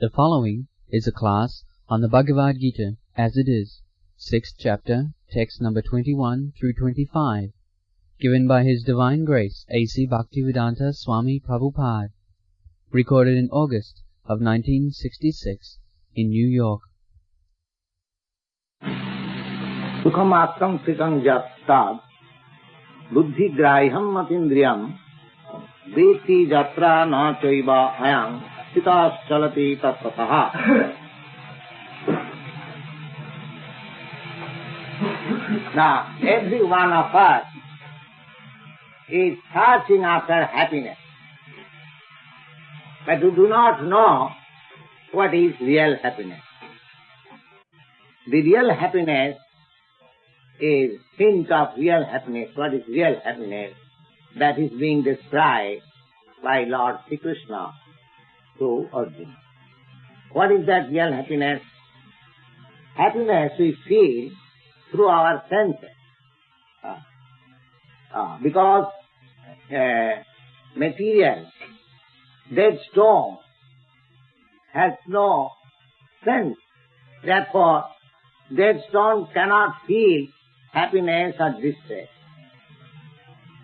The following is a class on the Bhagavad Gita as it is, 6th chapter, text number 21 through 25, given by His Divine Grace A.C. Bhaktivedanta Swami Prabhupada, recorded in August of 1966 in New York. Sukham attam sikam jattad buddhi graham matindriyam veti jatra na chaiva ayam sita chalati tatpataha. Now, every one of us is searching after happiness, but we do not know what is real happiness. The real happiness is hint of real happiness. What is real happiness? That is being described by Lord Sri Krishna to Arjuna. What is that real happiness? Happiness we feel through our senses. Because material, dead stone, has no sense. Therefore, dead stone cannot feel happiness or distress.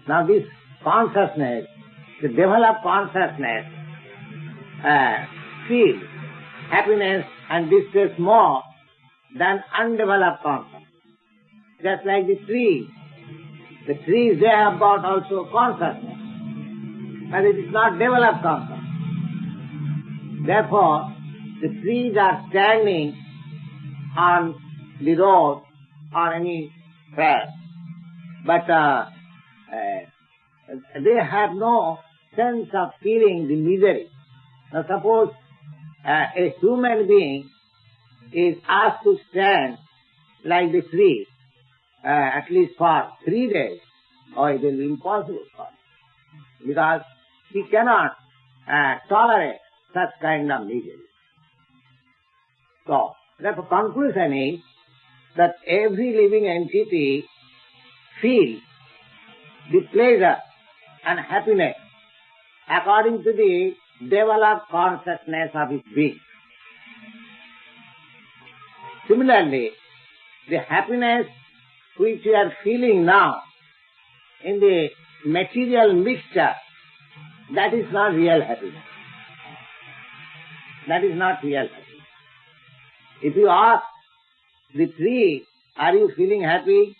Now this consciousness, the developed consciousness, feels happiness and distress more than undeveloped consciousness. Just like the trees. The trees, they have got also consciousness, but it is not developed consciousness. Therefore, the trees are standing on the road or any fair, but they have no sense of feeling the misery. Now suppose a human being is asked to stand like the tree at least for 3 days, or it will be impossible for him, because he cannot tolerate such kind of misery. So, the conclusion is that every living entity feels the pleasure and happiness according to the developed consciousness of its being. Similarly, the happiness which we are feeling now in the material mixture, that is not real happiness. That is not real happiness. If you ask the tree, are you feeling happy?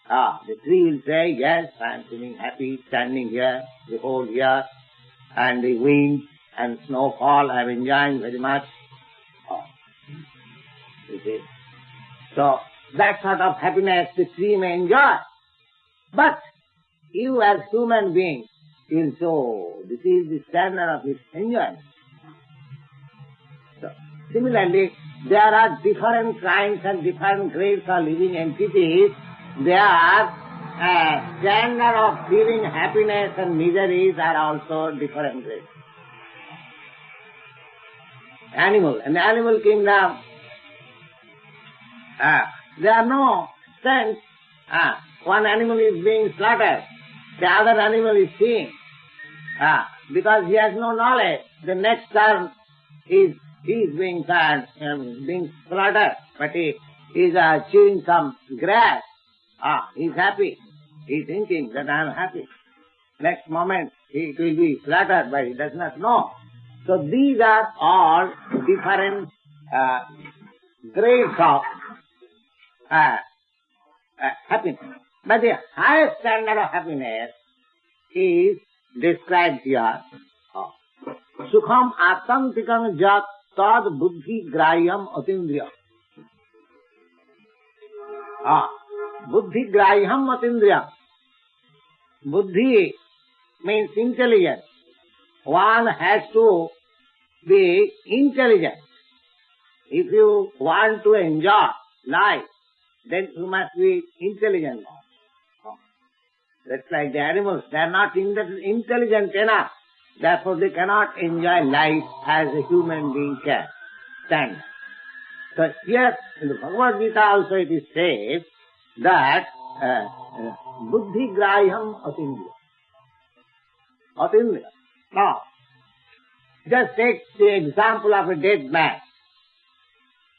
The tree will say, yes, I am feeling happy standing here the whole year, and the wind and snowfall I am enjoying very much. You see? So, that sort of happiness the tree may enjoy. But you as human beings feel so, this is the standard of its enjoyment. So, similarly, there are different kinds and different grades of living entities. Their standard of feeling happiness and miseries are also different grades. In the animal kingdom, there are no sense. One animal is being slaughtered, the other animal is seeing. Because he has no knowledge, the next turn he is being slaughtered, but he is chewing some grass. He is happy. He is thinking that I am happy. Next moment he will be slaughtered, but he does not know. So these are all different grades of happiness. But the highest standard of happiness is described here. Sukham atantikam jat tad buddhi grahyam atindriya. Buddhi grahyam atindriya. Buddhi means intelligence. One has to be intelligent. If you want to enjoy life, then you must be intelligent. That's like the animals. They are not intelligent enough. Therefore they cannot enjoy life as a human being can. Stand. So here in the Bhagavad Gita also it is said that buddhi grahyam atindriya. Atindriya. Now, Just take the example of a dead man.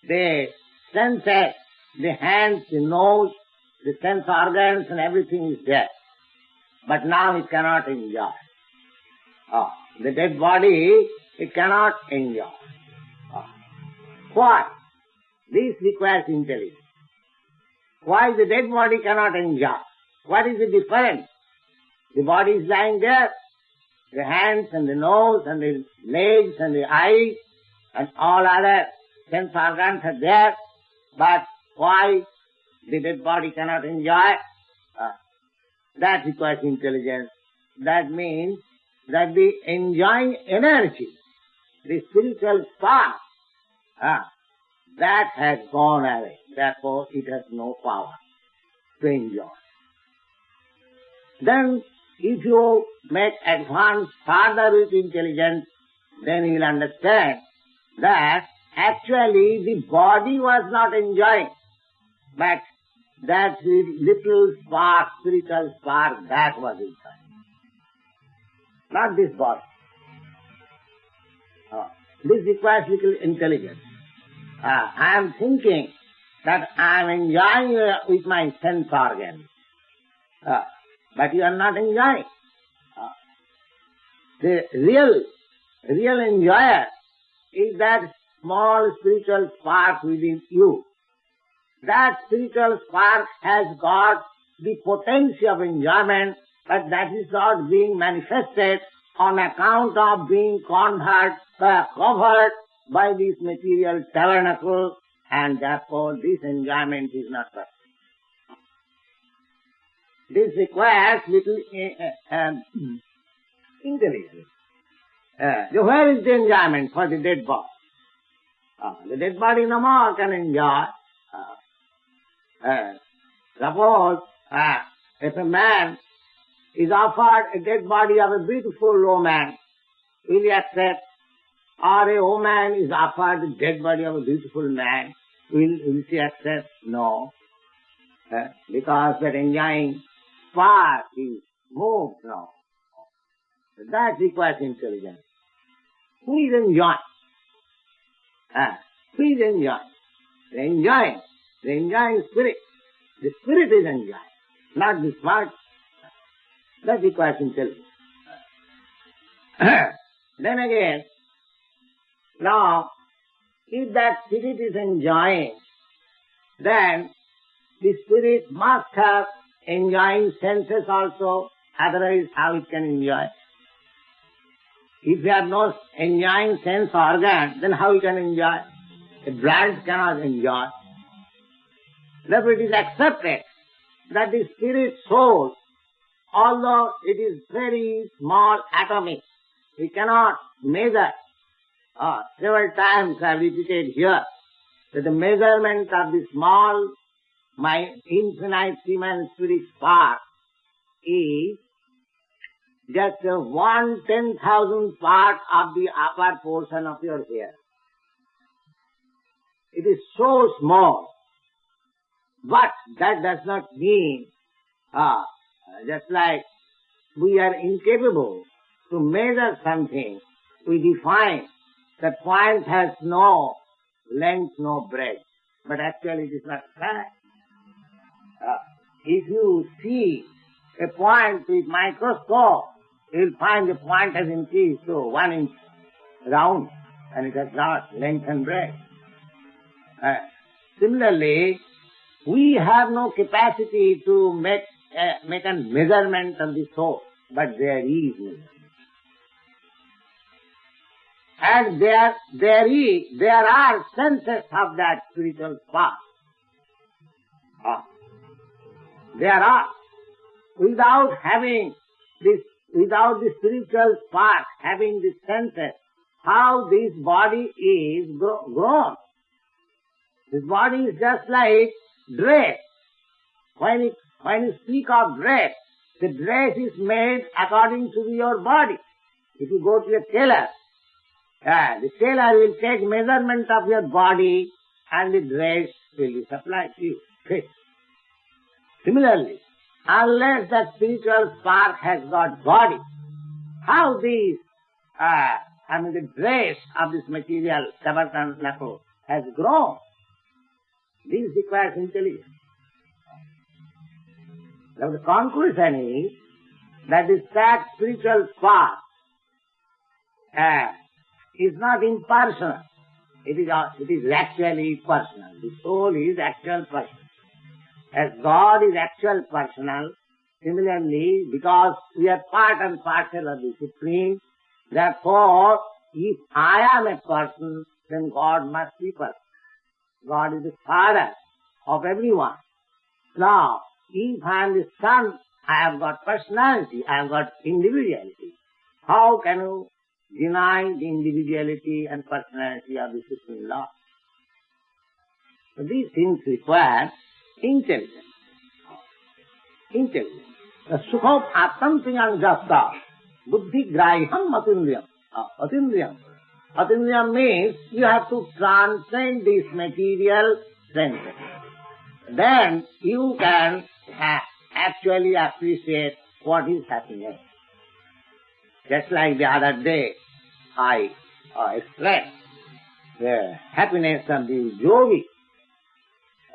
The senses, the hands, the nose, the sense organs and everything is there. But now it cannot enjoy. The dead body, it cannot enjoy. Why? This requires intelligence. Why the dead body cannot enjoy? What is the difference? The body is lying there, the hands and the nose and the legs and the eyes and all other sense organs are there, but why the dead body cannot enjoy? That requires intelligence. That means that the enjoying energy, the spiritual spark, that has gone away. Therefore, it has no power to enjoy. Then, if you make advance further with intelligence, then you will understand that actually the body was not enjoying, but that little spark, spiritual spark, that was inside. Not this body. This requires little intelligence. I am thinking that I am enjoying with my sense organs. But you are not enjoying. The real enjoyer is that small spiritual spark within you. That spiritual spark has got the potency of enjoyment, but that is not being manifested on account of being covered by this material tabernacle, and therefore this enjoyment is not perfect. This requires little intelligence. Where is the enjoyment for the dead body? The dead body no more can enjoy. Suppose if a man is offered a dead body of a beautiful woman, will he accept? Or a woman is offered the dead body of a beautiful man, will she accept? No. Because that enjoying spark is moved now. That requires intelligence. Who is enjoying? Who is enjoying? The enjoying spirit. The spirit is enjoying, not the spark. That requires intelligence. Then again, now, if that spirit is enjoying, then the spirit must have enjoying senses also, otherwise how it can enjoy? If you have no enjoying sense organ, then how you can enjoy? The blood cannot enjoy. Therefore it is accepted that the spirit soul, although it is very small atomic, we cannot measure. Several times I have repeated here that the measurement of the small, my infinitesimal spirit spark is just 1/10,000th part of the upper portion of your hair. It is so small, but that does not mean, just like we are incapable to measure something, we define that point has no length, no breadth, but actually it is not fact. If you see a point with microscope, you will find the point has increased to 1 inch round, and it has not length and breadth. Similarly, we have no capacity to make a measurement of the soul, but there is measurement. And there are senses of that spiritual spark. There are. Without the spiritual spark, having the senses, how this body is grown. This body is just like dress. When you speak of dress, the dress is made according to your body. If you go to a tailor, the tailor will take measurement of your body and the dress will be supplied to you. Fit. Similarly, unless that spiritual spark has got body, how this the dress of this material tabernacle has grown. This requires intelligence. Now the conclusion is that this that spiritual spark is not impersonal. It is actually personal. The soul is actual personal. As God is actual personal, similarly, because we are part and parcel of the Supreme, therefore, if I am a person, then God must be person. God is the Father of everyone. Now, if I am the Son, I have got personality, I have got individuality. How can you deny the individuality and personality of the Supreme Lord? So these things require intelligence. Intelligence. The sukham atampriyam jasta buddhi graham atindriyam. Atindriyam. Atindriyam means you have to transcend this material senses. Then you can actually appreciate what is happiness. Just like the other day, I expressed the happiness of the yogi.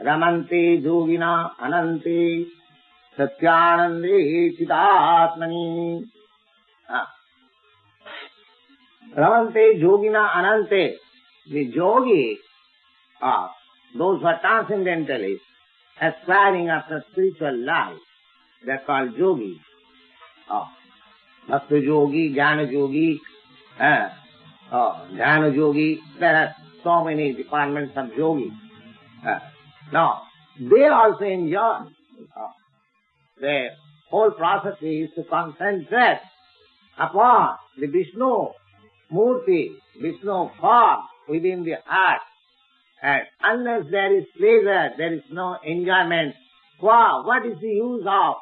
Ramante yogina anante satyanande chidatmani. Ramante yogina anante. The yogi, those who are transcendentalists, aspiring after spiritual life, they are called yogis. Bhakta yogi, jnana yogi, dhyana yogi. There are so many departments of yogi. Now, they also enjoy. The whole process is to concentrate upon the Vishnu Murti, Vishnu form within the heart. And unless there is pleasure, there is no enjoyment. Wow, what is the use of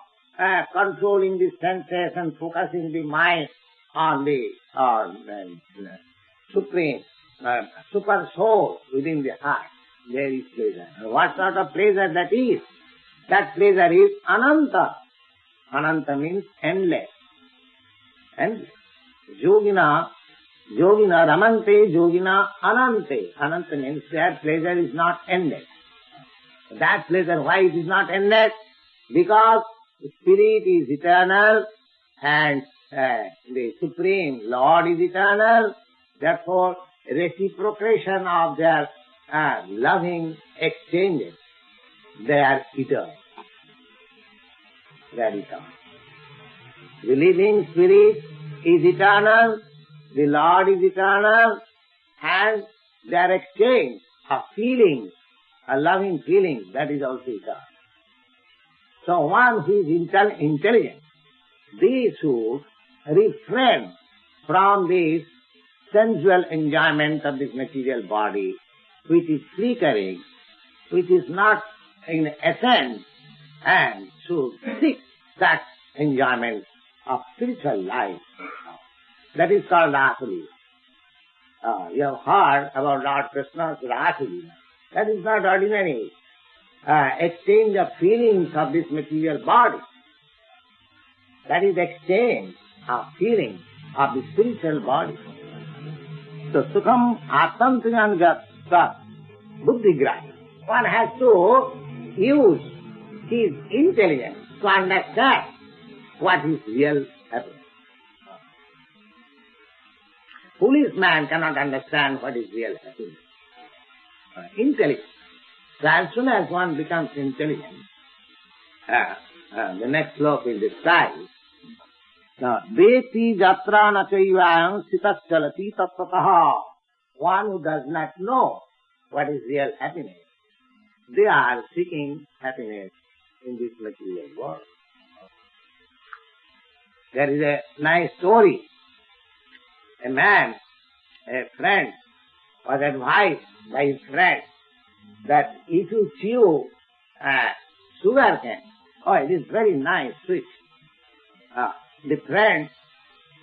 controlling the senses and focusing the mind on the supreme, super soul within the heart? There is pleasure. What sort of pleasure that is? That pleasure is ananta. Ananta means endless. Endless. Yogina, ramante, yogina, anante. Ananta means that pleasure is not endless. That pleasure, why it is not endless? Because the spirit is eternal and the Supreme Lord is eternal. Therefore, reciprocation of their loving exchanges, they are eternal. They are eternal. The living spirit is eternal, the Lord is eternal, and their exchange of feelings, a loving feeling, that is also eternal. So one who is intelligent, they should refrain from this sensual enjoyment of this material body, which is flickering, which is not in essence, and should seek that enjoyment of spiritual life. That is called Rasali. You have heard about Lord Krishna's Rasali. That is not ordinary exchange of feelings of this material body. That is exchange of feelings of the spiritual body. So sukham atamtriyam jat buddhigrahi. One has to use his intelligence to understand what is real happiness. Foolish man cannot understand what is real happiness. Intelligence. So as soon as one becomes intelligent, the next slope will describe. Now, Veti jatra nachayvayam sitaschalati tattataha. One who does not know what is real happiness, they are seeking happiness in this material world. There is a nice story. A man, a friend, was advised by his friend that if you chew sugar cane, it is very nice, sweet. The friend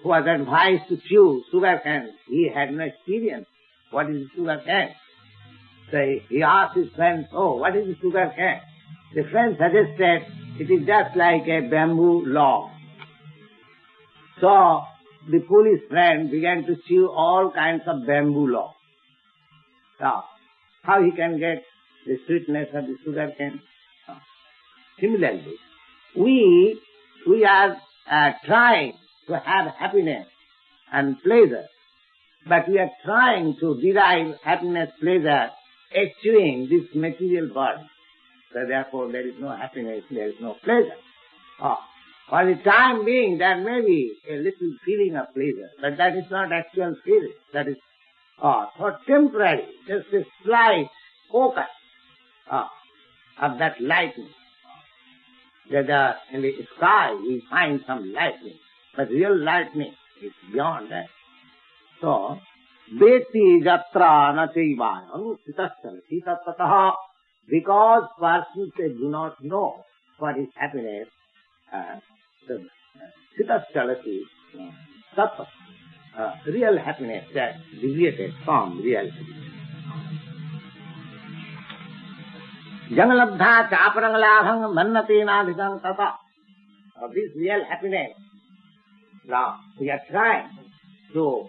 who was advised to chew sugar cane, he had no experience. What is sugar cane? So he asked his friend, what is the sugar cane? The friend suggested it is just like a bamboo log. So the foolish friend began to chew all kinds of bamboo logs. Now, how he can get the sweetness of the sugar cane? Similarly, we are trying to have happiness and pleasure, but we are trying to derive happiness, pleasure, eschewing this material body. So therefore there is no happiness, there is no pleasure. For the time being there may be a little feeling of pleasure, but that is not actual feeling. That is for temporary, just a slight focus of that lightning. That in the sky we find some lightning, but real lightning is beyond that. So, Veti jatra na chaivayam sitaschalati tattataha. Because persons they do not know what is happiness, sitaschalati tattataha. Real happiness that deviated from reality. Jangalabdha chaparangalabhang mannate nadhikam tata. This real happiness, now we are trying to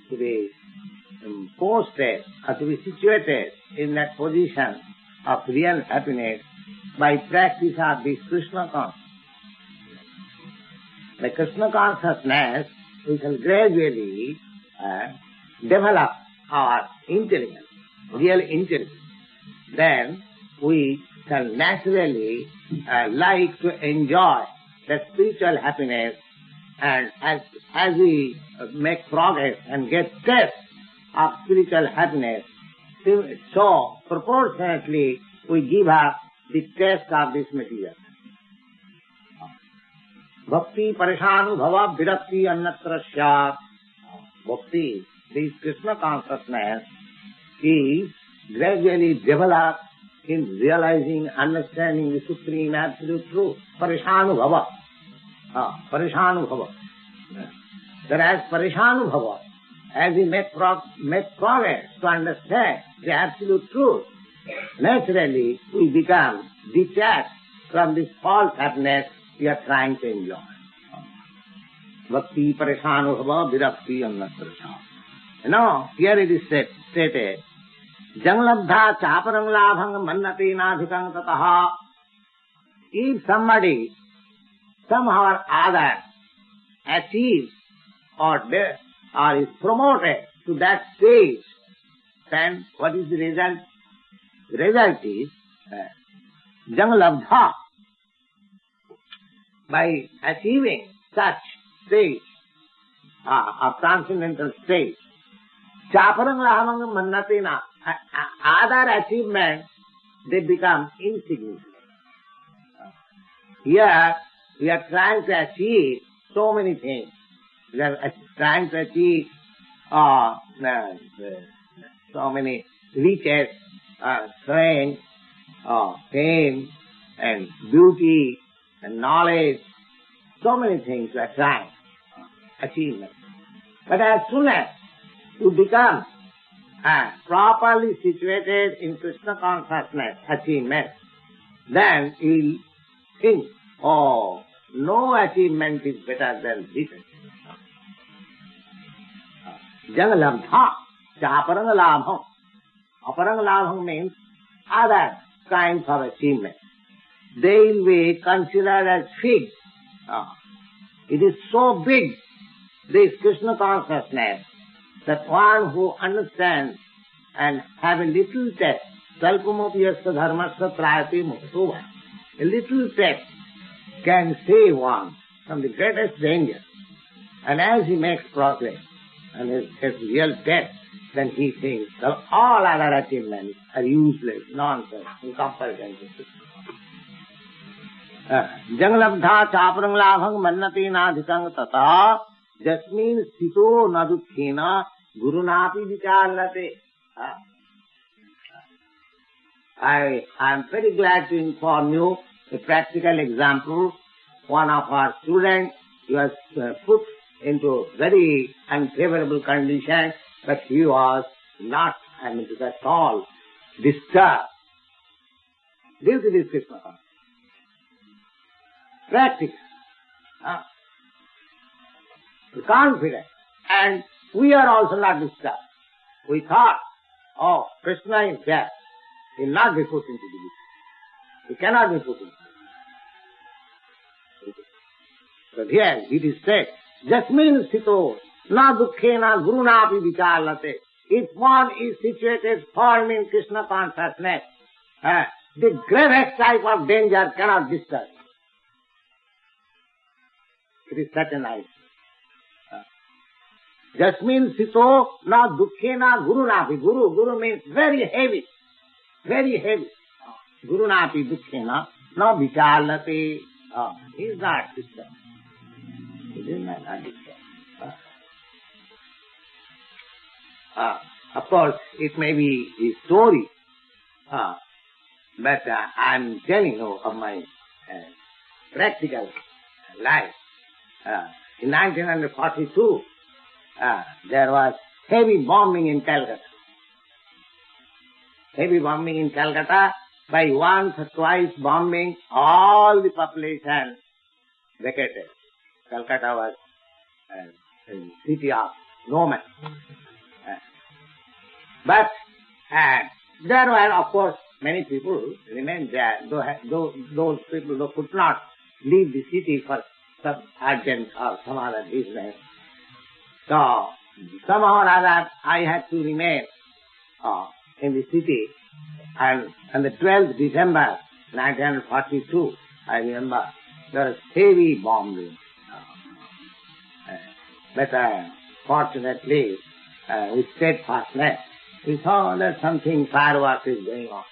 be posted or to be situated in that position of real happiness by practice of this Krishna consciousness. The Krishna consciousness, we shall gradually develop our intelligence, real intelligence. Then we shall naturally like to enjoy the spiritual happiness, and as we make progress and get taste of spiritual happiness, so proportionately we give up the taste of this material. Bhakti parishanubhava virakti annatra syat. Bhakti, this Krishna consciousness, is gradually developed in realizing, understanding the supreme absolute truth. Parishanubhava. Parishanubhava. Whereas parishanubhava, as we make progress to understand the absolute truth, naturally we become detached from this false happiness we are trying to enjoy. Bhakti parishanubhava virakti annatra syat. Now, here it is stated, Janglabdha chaparang labhang mannate nadhikang tataha. If somebody somehow or other achieves or is promoted to that stage, then what is the result? The result is Janglabdha. By achieving such stage of transcendental state, chaparang labhang mannate na. Other achievements, they become insignificant. Here, we are trying to achieve so many things. We are trying to achieve so many riches, strength, fame, and beauty, and knowledge. So many things we are trying achievement. But as soon as you become properly situated in Krishna consciousness achievement, then you will think, oh, no achievement is better than this achievement. Jangalabdha, chaparangalabham. Aparangalabham means other kinds of achievement. They will be considered as figs. It is so big, this Krishna consciousness, that one who understands and have a little taste, salpamopiyasya dharmasya trayate muktova, a little taste can save one from the greatest danger. And as he makes progress and has real taste, then he thinks that all other achievements are useless, nonsense, in comparison to this. Janglabdha chaparang labhang mannate nadhikang tata. Just means sito nadukhena gurunapi vicharlate. I am very glad to inform you a practical example. One of our students was put into very unfavorable condition, but he was not, at all disturbed due to this Krishna. Practical. confident. And we are also not disturbed. We thought, oh, Krishna is there. He will not be put into difficulty. He cannot be put into difficulty. But here it is said, Jasmin sito na dukkhena gurunapi vichalate. If one is situated firm in Krishna consciousness, the gravest type of danger cannot disturb. It is certainized. Jasmin sito na dukkhena gurunapi. Guru means very heavy. Very heavy. Gurunapi dukkhena na vichalate. He is not disturbed. He is not disturbed. Of course, it may be a story, but I am telling you of my practical life. In 1942, there was heavy bombing in Calcutta. Heavy bombing in Calcutta. By once or twice bombing, all the population vacated. Calcutta was a city of no man. But there were, of course, many people remained there. Those people who could not leave the city for some urgent or some other business. So, somehow or other, I had to remain in the city. And on the 12th December 1942, I remember, there was heavy bombing. But fortunately, with steadfastness, we saw that something fireworks is going on.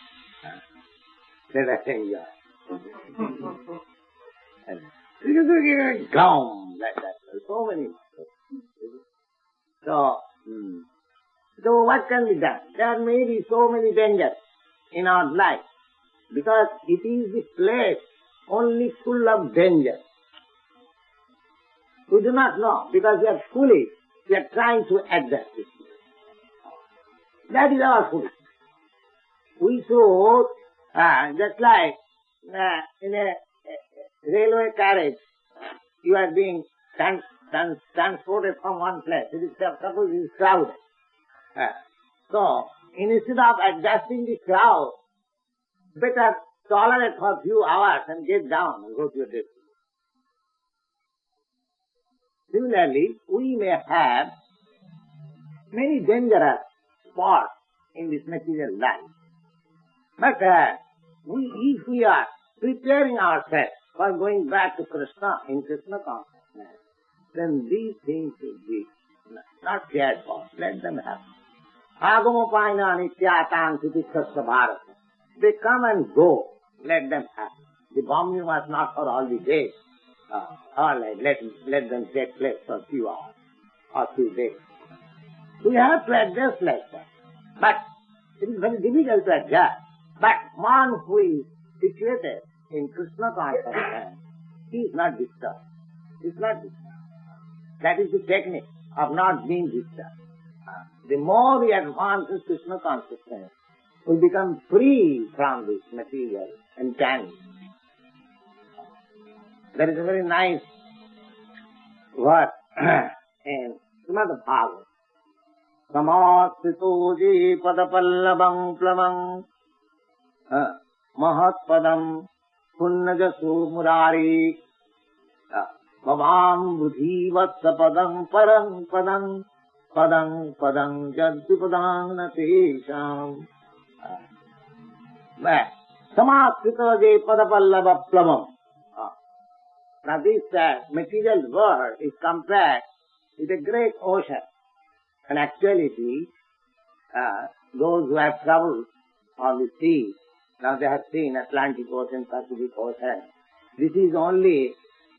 Let us enjoy. Gum, like that. So many. So what can be done? There may be so many dangers in our life, because it is the place only full of danger. We do not know, because we are foolish. We are trying to adjust it. That is our foolishness. We should, just like in a railway carriage, you are being transported from one place. It is suppose it is crowded. So, instead of adjusting the crowd, better tolerate for a few hours and get down and go to your destination. Similarly, we may have many dangerous spots in this material life. But if we are preparing ourselves for going back to Krishna, in Krishna consciousness, then these things will be not cared for. Let them happen. Agamopaina nityatang titikshasya bharata. They come and go. Let them happen. The bombing was not for all the days. All right, let them take place for a few hours or few days. We have to adjust like that. But it is very difficult to adjust. But one who is situated in Krishna consciousness, he is not disturbed. He is not disturbed. That is the technique of not being disturbed. The more we advance in Krishna consciousness, we become free from this material entanglement. There is a very nice word in Srimad Bhagavatam. Samasthito je padapallabam plamam mahatpadam punnajasu murari bhavam buddhi vatsa padam parang padam padang padang jaddu padang natesham. Samasthito je padapallabam plamam. Now this material world is compared with a great ocean. In actuality, those who have traveled on the sea, now they have seen Atlantic Ocean, Pacific Ocean. This is only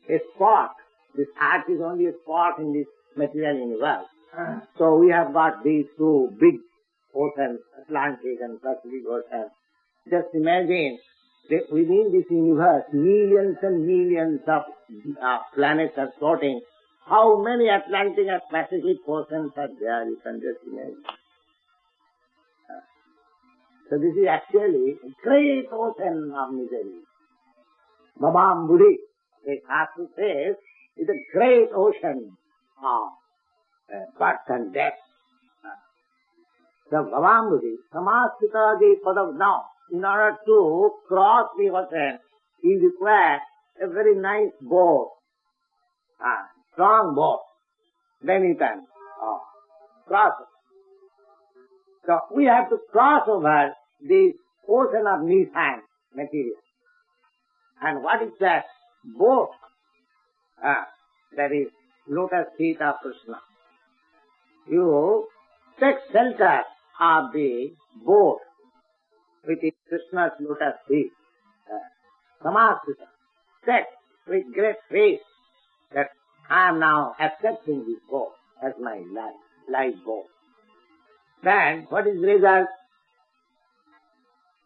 a spot. This earth is only a spot in this material universe. So we have got these two big oceans, Atlantic and Pacific Ocean. Just imagine that within this universe, millions and millions of planets are floating. How many Atlantic and Pacific oceans are there? You can just imagine. So this is actually a great ocean of misery. Bhabam Buddhi, the Shastra says, is a great ocean of birth and death. The Bhavambudhi, Samasthita the Padav. Now, in order to cross the ocean, he requires a very nice boat, strong boat. Then he can cross it. So we have to cross over this ocean of Nissan material. And what is that boat? That is lotus feet of Krishna. You take shelter of the boat, which is Krishna's lotus feet. Samasthita. Set with great faith that I am now accepting this boat as my life boat. Then what is the result?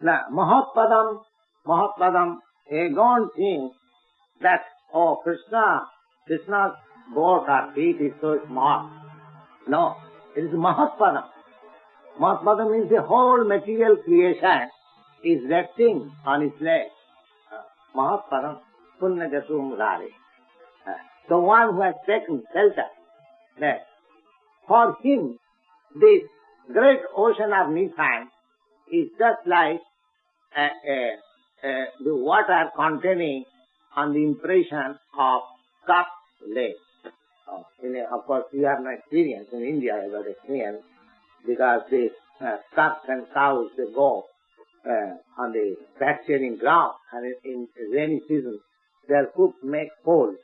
Mahatpadam, a God thinks that, oh, Krishna's boat or feet is so small. No, it is Mahatpadam. Mahatpadam means the whole material creation is resting on his legs. Mahatpadam, Punnajatum Rare. The one who has taken shelter, that for him this great ocean of Nissan is just like the water containing on the impression of cup lake. Of course, you have no experience in India. I got experience because the cups and cows, they go on the pasturing ground, and in rainy season their hooves make holes,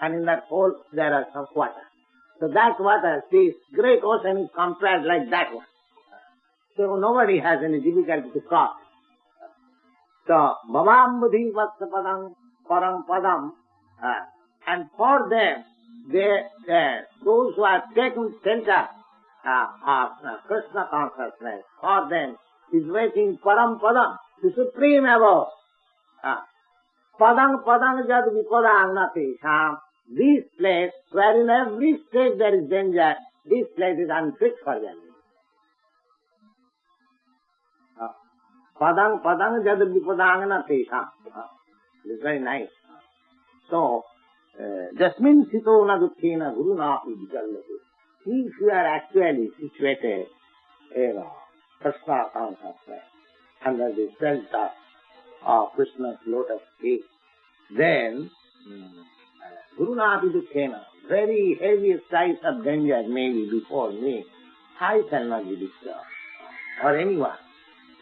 and in that hole there are some water. So that water, this great ocean is compared like that one. So nobody has any difficulty to cross. So Bhavambudhi Vatsapadam Param Padam, and for them, those who have taken shelter of Krishna consciousness, for them is waiting Param Padam, the supreme above. Padang Jad Vipadang Nati. This place, where in every stage there is danger, this place is unfit for them. Padang Jad Vipadang Nati. It's very nice. So, Jasmin Sito Na Dukhena Guru Napi Vijallati. If you are actually situated in Krishna consciousness, under the shelter of Krishna's lotus feet, then Guru Napi Dukhena, very heavy size of danger may be before me, I shall not be disturbed. Or anyone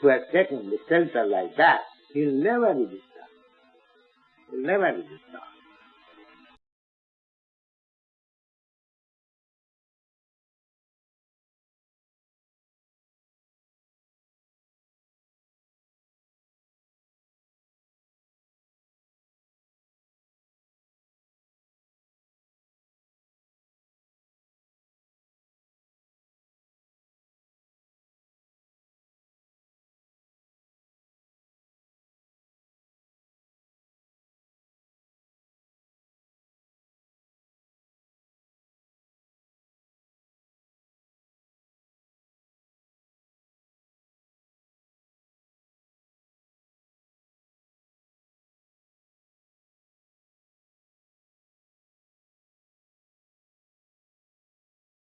who has taken the shelter like that, he will never be disturbed. He will never be disturbed.